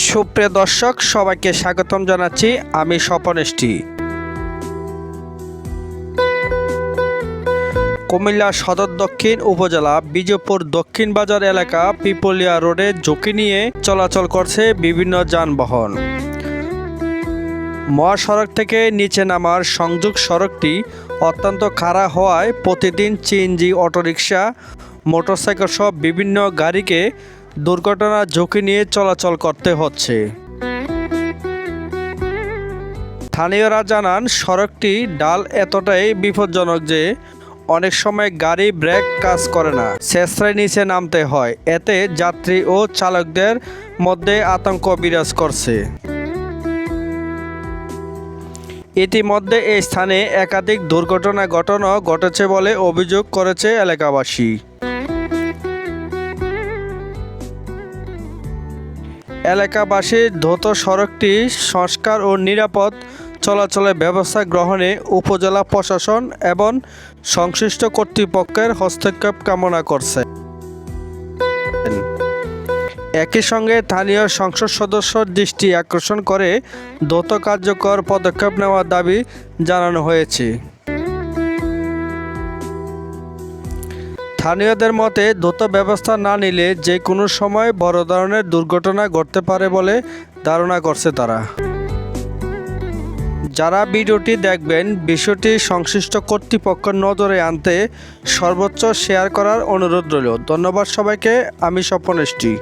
সুপ্রিয় দর্শক, সবাইকে স্বাগতম জানাচ্ছি। আমি স্বপনেষ্টি। কুমিল্লা সদর দক্ষিণ উপজেলা বিজয়পুর দক্ষিণ বাজার এলাকা পিপলিয়া রোডে ঝুঁকি নিয়ে চলাচল করছে বিভিন্ন যানবাহন। মহাসড়ক থেকে নিচে নামার সংযোগ সড়কটি অত্যন্ত খারাপ হওয়ায় প্রতিদিন সিএনজি, অটোরিকশা, মোটরসাইকেল সহ বিভিন্ন গাড়িকে দুর্ঘটনার ঝুঁকি নিয়ে চলাচল করতে হচ্ছে। স্থানীয়রা জানান, সড়কটি ডাল এতটাই বিপজ্জনক যে অনেক সময় গাড়ি ব্রেক কাজ করে না, শেষরায় নিচে নামতে হয়। এতে যাত্রী ও চালকদের মধ্যে আতঙ্ক বিরাজ করছে। ইতিমধ্যে এই স্থানে একাধিক দুর্ঘটনা ঘটেছে বলে অভিযোগ করেছে এলাকাবাসী। এলাকাবাসী দ্রুত সড়কটি সংস্কার ও নিরাপদ চলাচলের ব্যবস্থা গ্রহণে উপজেলা প্রশাসন এবং সংশ্লিষ্ট কর্তৃপক্ষের হস্তক্ষেপ কামনা করছে। একই সঙ্গে স্থানীয় সংসদ সদস্যর দৃষ্টি আকর্ষণ করে দ্রুত কার্যকর পদক্ষেপ নেওয়ার দাবি জানানো হয়েছে। স্থানীয়দের মতে, দ্রুত ব্যবস্থা না নিলে যে কোনো সময় বড় ধরনের দুর্ঘটনা ঘটতে পারে বলে ধারণা করছে তারা। যারা ভিডিওটি দেখবেন, বিষয়টি সংশ্লিষ্ট কর্তৃপক্ষের নজরে আনতে সর্বোচ্চ শেয়ার করার অনুরোধ রইল। ধন্যবাদ সবাইকে। আমি স্বপনেষ্টি।